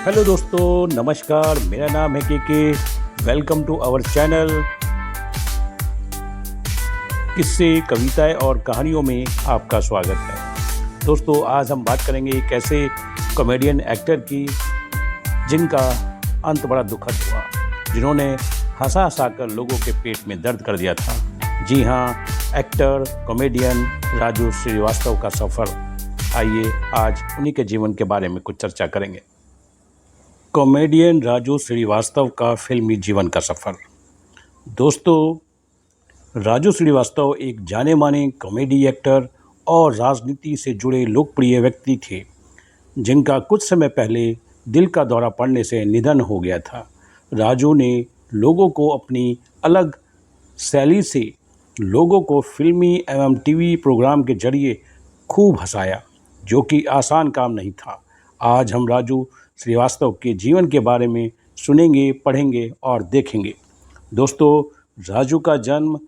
Hello दोस्तों, नमस्कार। मेरा नाम है के। वेलकम टू आवर चैनल किस्से, कविताएं और कहानियों में आपका स्वागत है। दोस्तों, आज हम बात करेंगे एक ऐसे कॉमेडियन एक्टर की जिनका अंत बड़ा दुखद हुआ, जिन्होंने हंसा हंसा कर लोगों के पेट में दर्द कर दिया था। जी हाँ, एक्टर कॉमेडियन राजू श्रीवास्तव का सफ़र। आइए आज उन्हीं के जीवन के बारे में कुछ चर्चा करेंगे। कॉमेडियन राजू श्रीवास्तव का फिल्मी जीवन का सफ़र। दोस्तों, राजू श्रीवास्तव एक जाने माने कॉमेडी एक्टर और राजनीति से जुड़े लोकप्रिय व्यक्ति थे, जिनका कुछ समय पहले दिल का दौरा पड़ने से निधन हो गया था। राजू ने लोगों को अपनी अलग शैली से लोगों को फिल्मी एवं टीवी प्रोग्राम के जरिए खूब हंसाया, जो कि आसान काम नहीं था। आज हम राजू श्रीवास्तव के जीवन के बारे में सुनेंगे, पढ़ेंगे और देखेंगे। दोस्तों, राजू का जन्म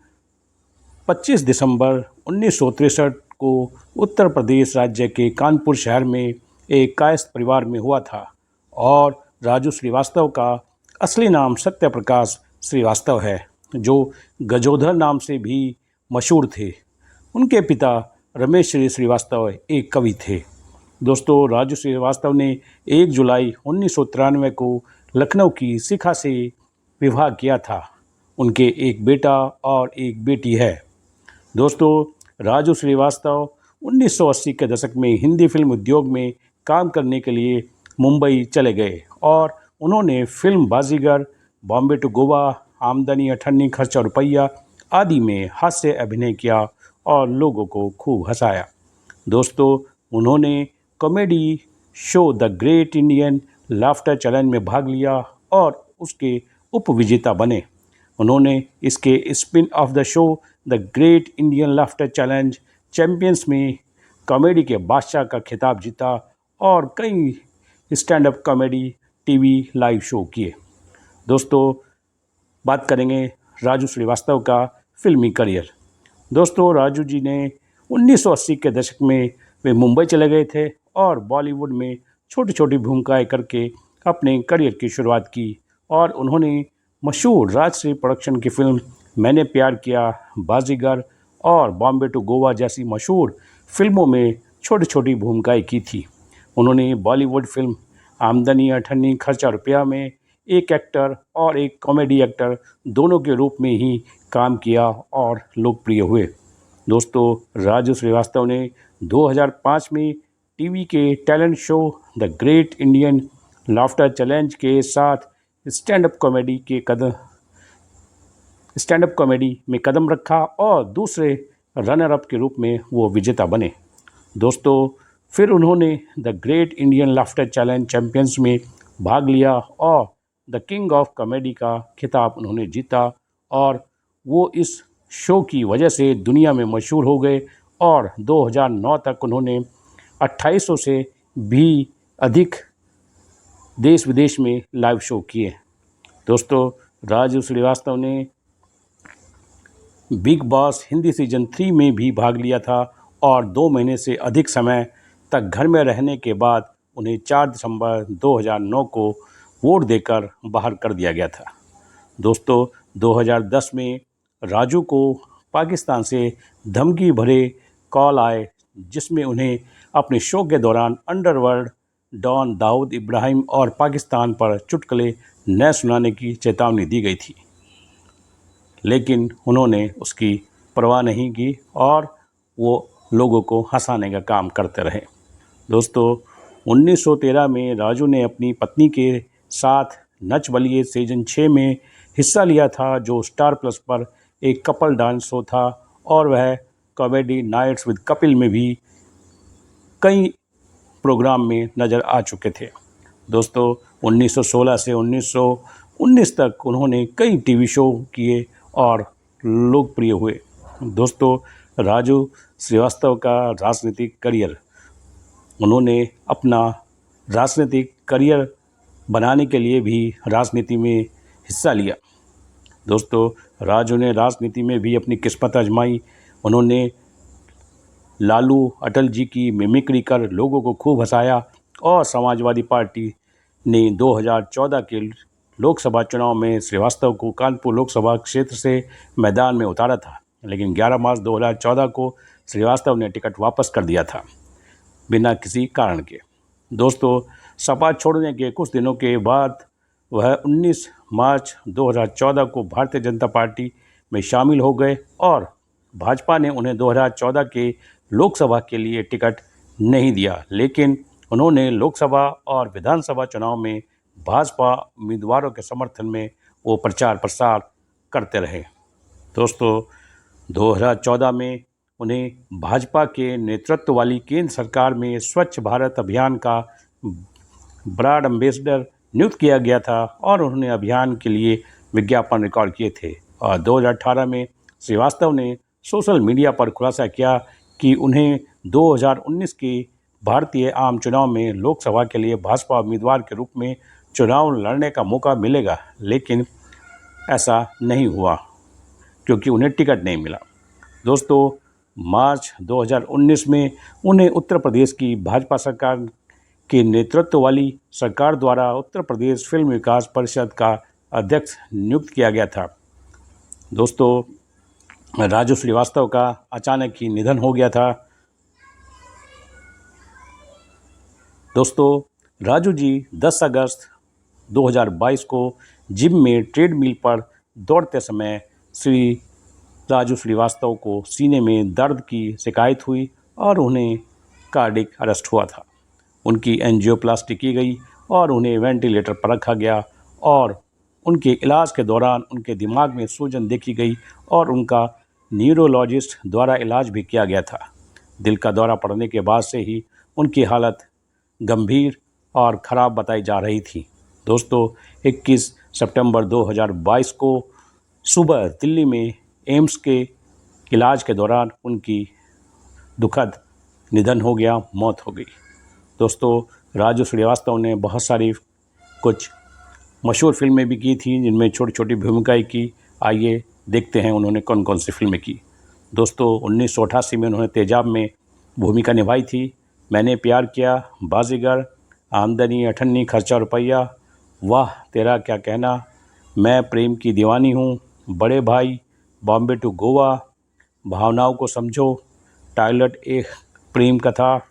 25 दिसंबर 1963 को उत्तर प्रदेश राज्य के कानपुर शहर में एक कायस्थ परिवार में हुआ था और राजू श्रीवास्तव का असली नाम सत्यप्रकाश श्रीवास्तव है, जो गजोधर नाम से भी मशहूर थे। उनके पिता रमेश श्रीवास्तव एक कवि थे। दोस्तों, राजू श्रीवास्तव ने 1 जुलाई 1993 को लखनऊ की शिखा से विवाह किया था। उनके एक बेटा और एक बेटी है। दोस्तों, राजू श्रीवास्तव 1980 के दशक में हिंदी फिल्म उद्योग में काम करने के लिए मुंबई चले गए और उन्होंने फिल्म बाजीगर, बॉम्बे टू गोवा, आमदनी अठन्नी खर्चा रुपया आदि में हास्य अभिनय किया और लोगों को खूब हंसाया। दोस्तों, उन्होंने comedy show the great Indian laughter challenge में भाग लिया और उसके उपविजेता बने। उन्होंने इसके spin off the show the great Indian laughter challenge champions में कॉमेडी के बादशाह का खिताब जीता और कई stand up comedy TV live show किए। दोस्तों, बात करेंगे राजू श्रीवास्तव का फिल्मी करियर। दोस्तों, राजू जी ने 1980 के दशक में वे मुंबई चले गए थे और बॉलीवुड में छोटी छोटी भूमिकाएं करके अपने करियर की शुरुआत की और उन्होंने मशहूर राजश्री प्रोडक्शन की फिल्म मैंने प्यार किया, बाजीगर और बॉम्बे टू गोवा जैसी मशहूर फिल्मों में छोटी छोटी भूमिकाएं की थी। उन्होंने बॉलीवुड फिल्म आमदनी अठन्नी खर्चा रुपया में एक एक्टर और एक कॉमेडी एक्टर दोनों के रूप में ही काम किया और लोकप्रिय हुए। दोस्तों, राजू श्रीवास्तव ने 2005 में टीवी के talent show the great Indian laughter challenge के साथ स्टैंड अप कॉमेडी में कदम रखा और दूसरे रनर अप के रूप में वो विजेता बने। दोस्तों, फिर उन्होंने the great Indian laughter challenge champions में भाग लिया और द किंग ऑफ कॉमेडी का खिताब उन्होंने जीता और वो इस शो की वजह से दुनिया में मशहूर हो गए और 2009 तक उन्होंने 2800 से भी अधिक देश विदेश में लाइव शो किए। दोस्तों, राजू श्रीवास्तव ने बिग बॉस हिंदी सीजन 3 में भी भाग लिया था और 2 महीने से अधिक समय तक घर में रहने के बाद उन्हें 4 दिसंबर 2009 को वोट देकर बाहर कर दिया गया था। दोस्तों, 2010 में राजू को पाकिस्तान से धमकी भरे कॉल आए, जिसमें उन्हें अपने शो के दौरान अंडरवर्ल्ड डॉन दाऊद इब्राहिम और पाकिस्तान पर चुटकुले न सुनाने की चेतावनी दी गई थी, लेकिन उन्होंने उसकी परवाह नहीं की और वो लोगों को हंसाने का काम करते रहे। दोस्तों, 1913 में राजू ने अपनी पत्नी के साथ नच बलिए सीजन 6 में हिस्सा लिया था, जो स्टार प्लस पर एक कपल डांस शो था और वह कॉमेडी नाइट्स विद कपिल में भी कई प्रोग्राम में नज़र आ चुके थे। दोस्तों, 1916 से 1919 तक उन्होंने कई टीवी शो किए और लोकप्रिय हुए। दोस्तों, राजू श्रीवास्तव का राजनीतिक करियर, उन्होंने अपना राजनीतिक करियर बनाने के लिए भी राजनीति में हिस्सा लिया। दोस्तों, राजू ने राजनीति में भी अपनी किस्मत आजमाई। उन्होंने लालू अटल जी की मिमिक्री कर लोगों को खूब हंसाया और समाजवादी पार्टी ने 2014 के लोकसभा चुनाव में श्रीवास्तव को कानपुर लोकसभा क्षेत्र से मैदान में उतारा था, लेकिन 11 मार्च 2014 को श्रीवास्तव ने टिकट वापस कर दिया था बिना किसी कारण के। दोस्तों, सपा छोड़ने के कुछ दिनों के बाद वह 19 मार्च 2014 को भारतीय जनता पार्टी में शामिल हो गए और भाजपा ने उन्हें 2014 के लोकसभा के लिए टिकट नहीं दिया, लेकिन उन्होंने लोकसभा और विधानसभा चुनाव में भाजपा उम्मीदवारों के समर्थन में वो प्रचार प्रसार करते रहे। दोस्तों, 2014 में उन्हें भाजपा के नेतृत्व वाली केंद्र सरकार में स्वच्छ भारत अभियान का ब्रांड एम्बेसडर नियुक्त किया गया था और उन्होंने अभियान के लिए विज्ञापन रिकॉर्ड किए थे। और 2018 में श्रीवास्तव ने सोशल मीडिया पर खुलासा किया कि उन्हें 2019 के भारतीय आम चुनाव में लोकसभा के लिए भाजपा उम्मीदवार के रूप में चुनाव लड़ने का मौका मिलेगा, लेकिन ऐसा नहीं हुआ क्योंकि उन्हें टिकट नहीं मिला। दोस्तों, मार्च 2019 में उन्हें उत्तर प्रदेश की भाजपा सरकार के नेतृत्व वाली सरकार द्वारा उत्तर प्रदेश फिल्म विकास परिषद का अध्यक्ष नियुक्त किया गया था। दोस्तों, राजू श्रीवास्तव का अचानक ही निधन हो गया था। दोस्तों, राजू जी 10 अगस्त 2022 को जिम में ट्रेडमिल पर दौड़ते समय राजू श्रीवास्तव को सीने में दर्द की शिकायत हुई और उन्हें कार्डिक अरेस्ट हुआ था। उनकी एंजियोप्लास्टी की गई और उन्हें वेंटिलेटर पर रखा गया और उनके इलाज के दौरान उनके दिमाग में सूजन देखी गई और उनका न्यूरोलॉजिस्ट द्वारा इलाज भी किया गया था। दिल का दौरा पड़ने के बाद से ही उनकी हालत गंभीर और ख़राब बताई जा रही थी। दोस्तों, 21 सितंबर 2022 को सुबह दिल्ली में एम्स के इलाज के दौरान उनकी दुखद निधन हो गया, मौत हो गई। दोस्तों, राजू श्रीवास्तव ने बहुत सारी कुछ मशहूर फिल्में भी की थी जिनमें छोटी छोटी भूमिकाएं की। आइए देखते हैं उन्होंने कौन कौन सी फिल्में की। दोस्तों, 1988 में उन्होंने तेजाब में भूमिका निभाई थी। मैंने प्यार किया, बाजीगर, आमदनी अठन्नी खर्चा रुपया, वाह तेरा क्या कहना, मैं प्रेम की दीवानी हूँ, बड़े भाई, बॉम्बे टू गोवा, भावनाओं को समझो, टायलट एक प्रेम कथा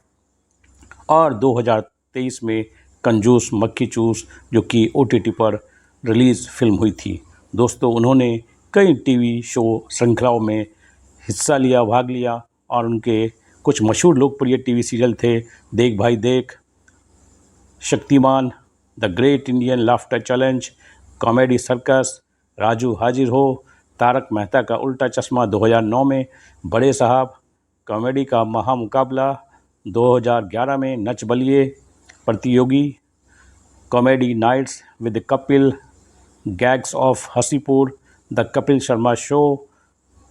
और 2023 में कंजूस मक्खी चूस, जो कि OTT पर रिलीज़ फिल्म हुई थी। दोस्तों, उन्होंने कई टीवी शो श्रृंखलाओं में हिस्सा लिया, भाग लिया और उनके कुछ मशहूर लोकप्रिय टीवी सीरियल थे देख भाई देख, Shaktimaan, the great Indian laughter challenge, comedy circus, Raju हाजिर हो, तारक मेहता का उल्टा चश्मा 2009 में, बड़े साहब, कॉमेडी का महामुकाबला 2011 में, नच बलिए, प्रतियोगी, comedy nights with Kapil, gags of Haseepur, the Kapil Sharma show,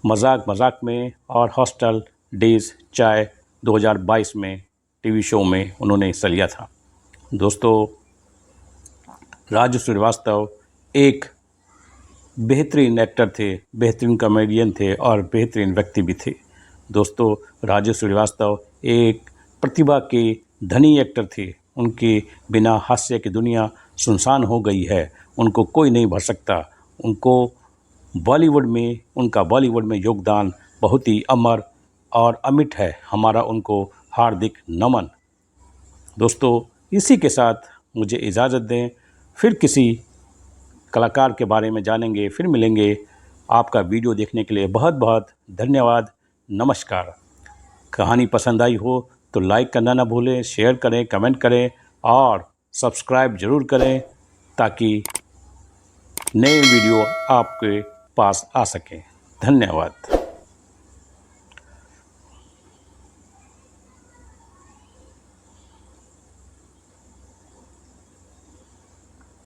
मजाक मजाक में और हॉस्टल डेज चाय 2022 में टीवी शो में उन्होंने हिस्सा लिया था। दोस्तों, राजू श्रीवास्तव एक बेहतरीन एक्टर थे, बेहतरीन कॉमेडियन थे और बेहतरीन व्यक्ति भी थे। दोस्तों, राजू श्रीवास्तव एक प्रतिभा के धनी एक्टर थे। उनके बिना हास्य की दुनिया सुनसान हो गई है, उनको कोई नहीं भर सकता। उनका बॉलीवुड में योगदान बहुत ही अमर और अमिट है। हमारा उनको हार्दिक नमन। दोस्तों, इसी के साथ मुझे इजाज़त दें, फिर किसी कलाकार के बारे में जानेंगे, फिर मिलेंगे। आपका वीडियो देखने के लिए बहुत बहुत धन्यवाद। नमस्कार। कहानी पसंद आई हो तो लाइक करना ना भूलें, शेयर करें, कमेंट करें और सब्सक्राइब ज़रूर करें ताकि नए वीडियो आपके पास आ सकें। धन्यवाद।